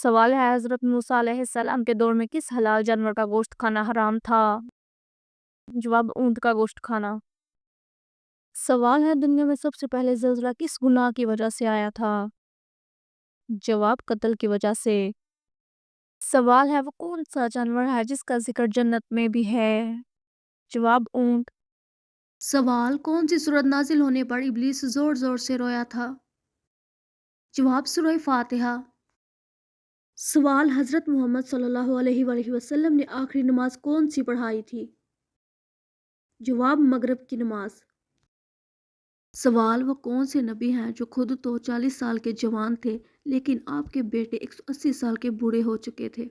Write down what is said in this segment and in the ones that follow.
سوال ہے حضرت موسیٰ علیہ السلام کے دور میں کس حلال جانور کا گوشت کھانا حرام تھا؟ جواب اونٹ کا گوشت کھانا۔ سوال ہے دنیا میں سب سے پہلے زلزلہ کس گناہ کی وجہ سے آیا تھا؟ جواب قتل کی وجہ سے۔ سوال ہے وہ کون سا جانور ہے جس کا ذکر جنت میں بھی ہے؟ جواب اونٹ۔ سوال کون سی سورت نازل ہونے پر ابلیس زور زور سے رویا تھا؟ جواب سورہ فاتحہ۔ سوال حضرت محمد صلی اللہ علیہ وآلہ وسلم نے آخری نماز کون سی پڑھائی تھی؟ جواب مغرب کی نماز۔ سوال وہ کون سے نبی ہیں جو خود تو 40 سال کے جوان تھے لیکن آپ کے بیٹے 180 سال کے بوڑھے ہو چکے تھے؟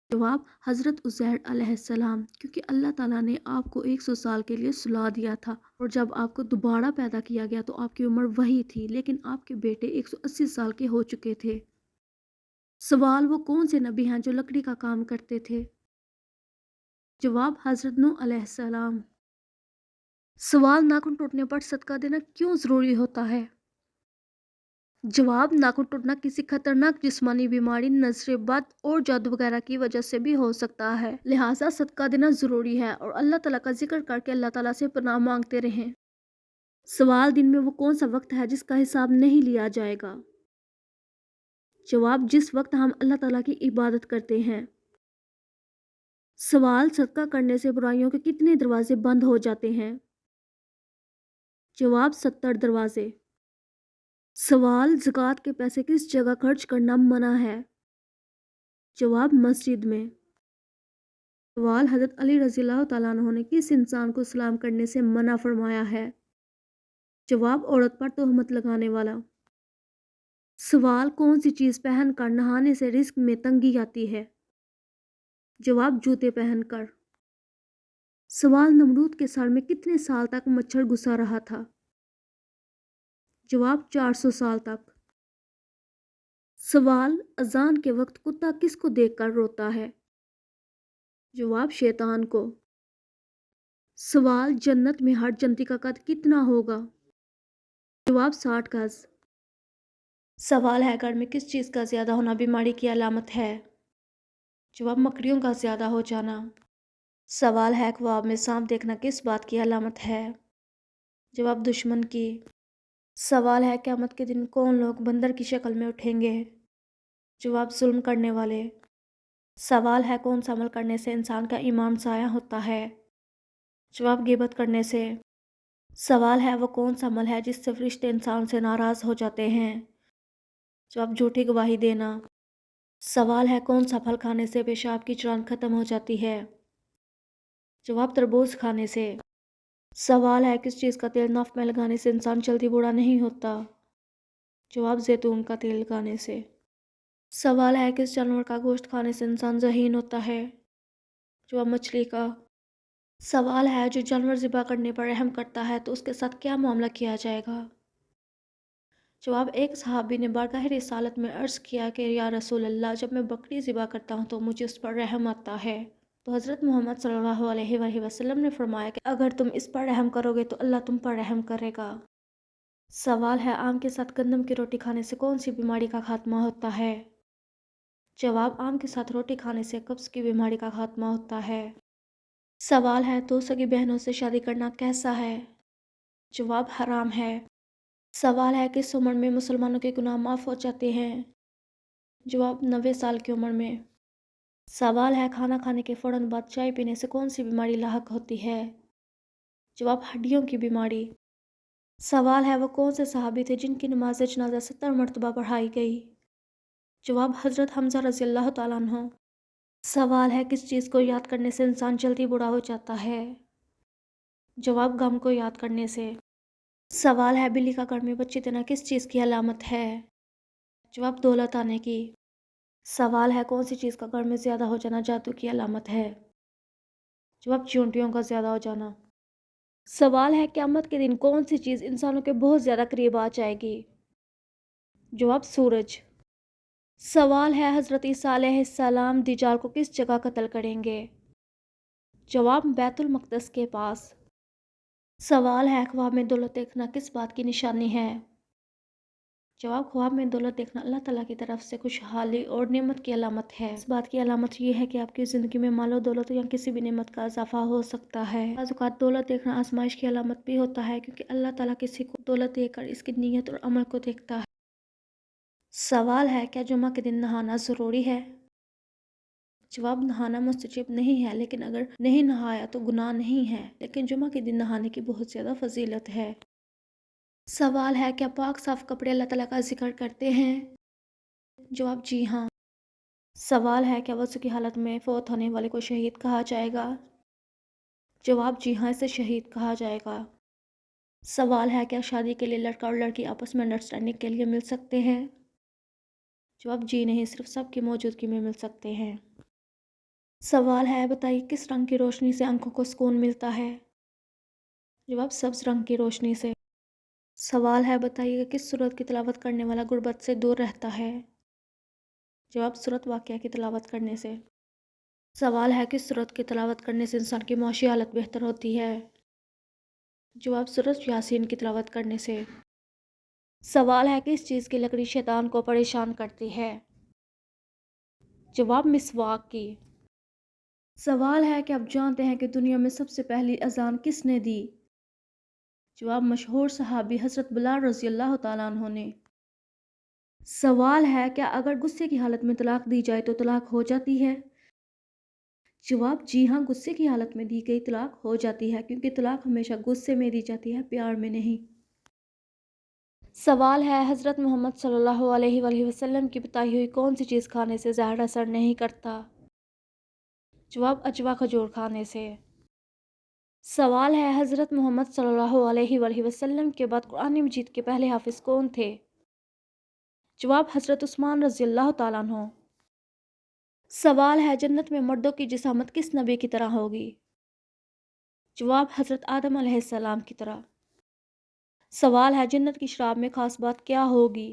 جواب حضرت عزیر علیہ السلام، کیونکہ اللہ تعالیٰ نے آپ کو 100 سال کے لیے سلا دیا تھا اور جب آپ کو دوبارہ پیدا کیا گیا تو آپ کی عمر وہی تھی لیکن آپ کے بیٹے 180 سال کے ہو چکے تھے۔ سوال وہ کون سے نبی ہیں جو لکڑی کا کام کرتے تھے؟ جواب حضرت نوح علیہ السلام۔ سوال ناخن ٹوٹنے پر صدقہ دینا کیوں ضروری ہوتا ہے؟ جواب ناخن ٹوٹنا کسی خطرناک جسمانی بیماری، نظر بد اور جادو وغیرہ کی وجہ سے بھی ہو سکتا ہے، لہٰذا صدقہ دینا ضروری ہے اور اللہ تعالیٰ کا ذکر کر کے اللہ تعالیٰ سے پناہ مانگتے رہیں۔ سوال دن میں وہ کون سا وقت ہے جس کا حساب نہیں لیا جائے گا؟ جواب جس وقت ہم اللہ تعالیٰ کی عبادت کرتے ہیں۔ سوال صدقہ کرنے سے برائیوں کے کتنے دروازے بند ہو جاتے ہیں؟ جواب 70 دروازے۔ سوال زکوٰۃ کے پیسے کس جگہ خرچ کرنا منع ہے؟ جواب مسجد میں۔ سوال حضرت علی رضی اللہ تعالیٰ عنہ نے کس انسان کو سلام کرنے سے منع فرمایا ہے؟ جواب عورت پر تہمت لگانے والا۔ سوال کون سی چیز پہن کر نہانے سے رزق میں تنگی آتی ہے؟ جواب جوتے پہن کر۔ سوال نمرود کے سر میں کتنے سال تک مچھر گھسا رہا تھا؟ جواب 400 سال تک۔ سوال اذان کے وقت کتا کس کو دیکھ کر روتا ہے؟ جواب شیطان کو۔ سوال جنت میں ہر جنتی کا قد کتنا ہوگا؟ جواب 60 گز۔ سوال ہے گھر میں کس چیز کا زیادہ ہونا بیماری کی علامت ہے؟ جواب مکڑیوں کا زیادہ ہو جانا۔ سوال ہے خواب میں سانپ دیکھنا کس بات کی علامت ہے؟ جواب دشمن کی۔ سوال ہے قیامت کے دن کون لوگ بندر کی شکل میں اٹھیں گے؟ جواب ظلم کرنے والے۔ سوال ہے کون سا عمل کرنے سے انسان کا ایمان ضائع ہوتا ہے؟ جواب غیبت کرنے سے۔ سوال ہے وہ کون سا عمل ہے جس سے فرشتے انسان سے ناراض ہو جاتے ہیں؟ جواب جھوٹی گواہی دینا۔ سوال ہے کون سا پھل کھانے سے پیشاب کی جران ختم ہو جاتی ہے؟ جواب تربوز کھانے سے۔ سوال ہے کس چیز کا تیل ناف میں لگانے سے انسان جلدی بوڑھا نہیں ہوتا؟ جواب زیتون کا تیل لگانے سے۔ سوال ہے کس جانور کا گوشت کھانے سے انسان ذہین ہوتا ہے؟ جواب مچھلی کا۔ سوال ہے جو جانور ذبح کرنے پر رحم کرتا ہے تو اس کے ساتھ کیا معاملہ کیا جائے گا؟ جواب ایک صحابی نے بارگاہ رسالت میں عرض کیا کہ یا رسول اللہ، جب میں بکری ذبح کرتا ہوں تو مجھے اس پر رحم آتا ہے، تو حضرت محمد صلی اللہ علیہ وآلہ وسلم نے فرمایا کہ اگر تم اس پر رحم کرو گے تو اللہ تم پر رحم کرے گا۔ سوال ہے آم کے ساتھ گندم کی روٹی کھانے سے کون سی بیماری کا خاتمہ ہوتا ہے؟ جواب آم کے ساتھ روٹی کھانے سے قبض کی بیماری کا خاتمہ ہوتا ہے۔ سوال ہے دو سگی بہنوں سے شادی کرنا کیسا ہے؟ جواب حرام ہے۔ سوال ہے کس عمر میں مسلمانوں کے گناہ معاف ہو جاتے ہیں؟ جواب 90 سال کی عمر میں۔ سوال ہے کھانا کھانے کے فوراً بعد چائے پینے سے کون سی بیماری لاحق ہوتی ہے؟ جواب ہڈیوں کی بیماری۔ سوال ہے وہ کون سے صحابی تھے جن کی نماز جنازہ 70 مرتبہ پڑھائی گئی؟ جواب حضرت حمزہ رضی اللہ تعالیٰ عنہ۔ سوال ہے کس چیز کو یاد کرنے سے انسان جلدی بوڑھا ہو جاتا ہے؟ جواب غم کو یاد کرنے سے۔ سوال ہے بلی کا گھر میں بچے دینا کس چیز کی علامت ہے؟ جواب دولت آنے کی۔ سوال ہے کون سی چیز کا گھر میں زیادہ ہو جانا جادو کی علامت ہے؟ جواب چونٹیوں کا زیادہ ہو جانا۔ سوال ہے قیامت کے دن کون سی چیز انسانوں کے بہت زیادہ قریب آ جائے گی؟ جواب سورج۔ سوال ہے حضرت عیسیٰ علیہ السلام دجال کو کس جگہ قتل کریں گے؟ جواب بیت المقدس کے پاس۔ سوال ہے خواب میں دولت دیکھنا کس بات کی نشانی ہے؟ जवाब, ख्वाब में दौलत देखना अल्लाह ताला की तरफ से खुशहाली और नेमत की अलामत है। इस बात की अलामत ये है कि आपकी ज़िंदगी में मालो दौलत या किसी भी नेमत का इजाफा हो सकता है। बाज़ औक़ात दौलत देखना आजमाइश की अलामत भी होता है, क्योंकि अल्लाह ताला किसी को दौलत देकर इसकी नीयत और अमल को देखता है। सवाल है, क्या जुमा के दिन नहाना ज़रूरी है? जवाब, नहाना मुस्तहब नहीं है, लेकिन अगर नहीं नहाया तो गुनाह नहीं है, लेकिन जुमा के दिन नहाने की बहुत ज़्यादा फजीलत है। सवाल है, क्या पाक साफ कपड़े अल्लाह ताला का जिक्र करते हैं? जवाब, जी हाँ। सवाल है, क्या वज़ू की हालत में फ़ौत होने वाले को शहीद कहा जाएगा? जवाब, जी हाँ, इसे शहीद कहा जाएगा। सवाल है, क्या शादी के लिए लड़का और लड़की आपस में अंडरस्टैंडिंग के लिए मिल सकते हैं? जवाब, जी नहीं, सिर्फ सबकी मौजूदगी में मिल सकते हैं। सवाल है, बताइए किस रंग की रोशनी से आंखों को सुकून मिलता है? जवाब, सब्ज़ रंग की रोशनी से। सवाल है, बताइए किस सूरत की तिलावत करने वाला गुर्बत से दूर रहता है? जवाब, सूरत वाक़िया की तिलावत करने से। सवाल है, किस सूरत की तिलावत करने से इंसान की माशी हालत बेहतर होती है? जवाब, सूरत यासीन की तिलावत करने से। सवाल है, किस चीज़ की लकड़ी शैतान को परेशान करती है? जवाब, मिसवाक की। सवाल है कि आप जानते हैं कि दुनिया में सबसे पहली अजान किसने दी? जवाब, मशहूर सहाबी हज़रत बिलाल रज़ी अल्लाह तआला अन्हु ने। सवाल है, क्या अगर गुस्से की हालत में तलाक दी जाए तो तलाक हो जाती है? जवाब, जी हाँ, गुस्से की हालत में दी गई तलाक हो जाती है, क्योंकि तलाक हमेशा गुस्से में दी जाती है, प्यार में नहीं। सवाल है, हज़रत मोहम्मद सल्लल्लाहु अलैहि वसल्लम की बताई हुई कौन सी चीज़ खाने से ज़हर असर नहीं करता? जवाब, अजवा खजूर खाने से। सवाल है, हज़रत मोहम्मद सल्लल्लाहु अलैहि वसल्लम के बाद कुरान मजीद के पहले हाफिज़ कौन थे? जवाब, हज़रत उस्मान रज़ी अल्लाह तआला अन्हु। सवाल है, जन्नत में मर्दों की जिसामत किस नबी की तरह होगी? जवाब, हज़रत आदम अलैहिस्सलाम की तरह। सवाल है, जन्नत की शराब में ख़ास बात क्या होगी?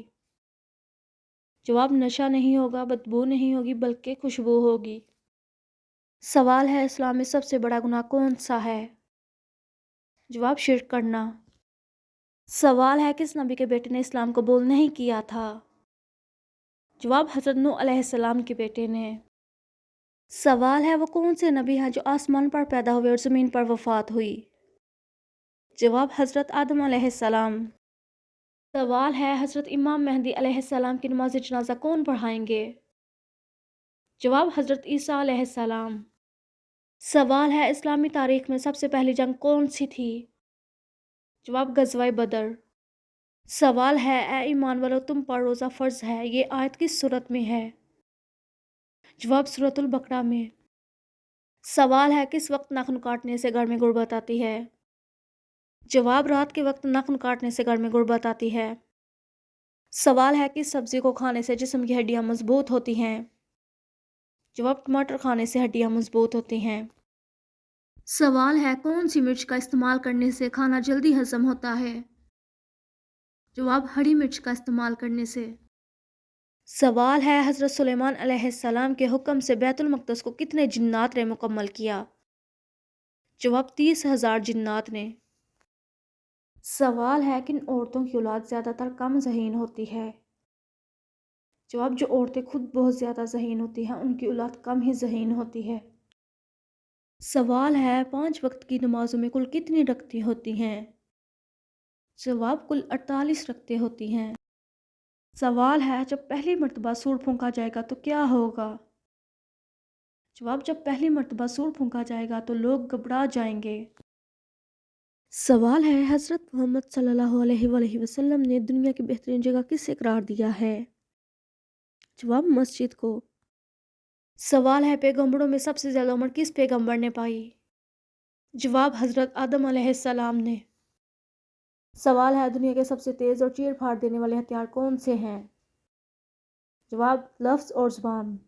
जवाब, नशा नहीं होगा, बदबू नहीं होगी, बल्कि खुशबू होगी। सवाल है, इस्लाम में सबसे बड़ा गुनाह कौन सा है? जवाब, शिर्क करना। सवाल है, किस नबी के बेटे ने इस्लाम कबूल नहीं किया था? जवाब, हज़रत नूह अलैहिस्सलाम के बेटे ने। सवाल है, वो कौन से नबी हैं जो आसमान पर पैदा हुए और ज़मीन पर वफ़ात हुई? जवाब, हज़रत आदम अलैहिस्सलाम। सवाल है, हज़रत इमाम मेहदी अलैहिस्सलाम की नमाज जनाजा कौन पढ़ाएंगे? जवाब, हज़रत ईसा अलैहिस्सलाम। सवाल है, इस्लामी तारीख़ में सबसे पहली जंग कौन सी थी? जवाब, ग़ज़वा बदर। सवाल है, ए ईमान वालो, तुम पर रोज़ा फ़र्ज़ है, ये आयत किस सूरत में है? जवाब, सूरतुल बकरा में। सवाल है, किस वक्त नाखून काटने से घर में गुर्बत आती है? जवाब, रात के वक्त नाखून काटने से घर में गुर्बत आती है। सवाल है, किस सब्ज़ी को खाने से जिस्म की हड्डियाँ मजबूत होती हैं? जवाब, टमाटर खाने से हड्डियाँ मजबूत होती हैं। सवाल है, कौन सी मिर्च का इस्तेमाल करने से खाना जल्दी हजम होता है? जवाब, हरी मिर्च का इस्तेमाल करने से। सवाल है, हज़रत सुलेमान अलैहिस्सलाम के हुक्म से बैतुल मक़दस को कितने जिन्नात ने मुकम्मल किया? जवाब, 30,000 जिन्नात ने। सवाल है, किन औरतों की औलाद ज़्यादातर कम ज़हीन होती है? जवाब, जो औरतें खुद बहुत ज़्यादा ज़हीन होती हैं उनकी औलाद कम ही ज़हीन होती है। सवाल है, 5 वक्त की नमाजों में कुल कितनी रकतें होती हैं? जवाब, कुल 48 रकतें होती हैं। सवाल है, जब पहली मर्तबा सूर फूंका जाएगा तो क्या होगा? जवाब, जब पहली मर्तबा सूर फूंका जाएगा तो लोग घबरा जाएंगे। सवाल है, हज़रत मोहम्मद सल्लल्लाहु अलैहि वसल्लम ने दुनिया की बेहतरीन जगह किसे करार दिया है? जवाब, मस्जिद को। सवाल है, पैगंबरों में सबसे ज़्यादा उम्र किस पैगंबर ने पाई? जवाब, हज़रत आदम अलैहिस्सलाम ने। सवाल है, दुनिया के सबसे तेज़ और चीर फाड़ देने वाले हथियार कौन से हैं? जवाब, लफ्ज़ और ज़ुबान।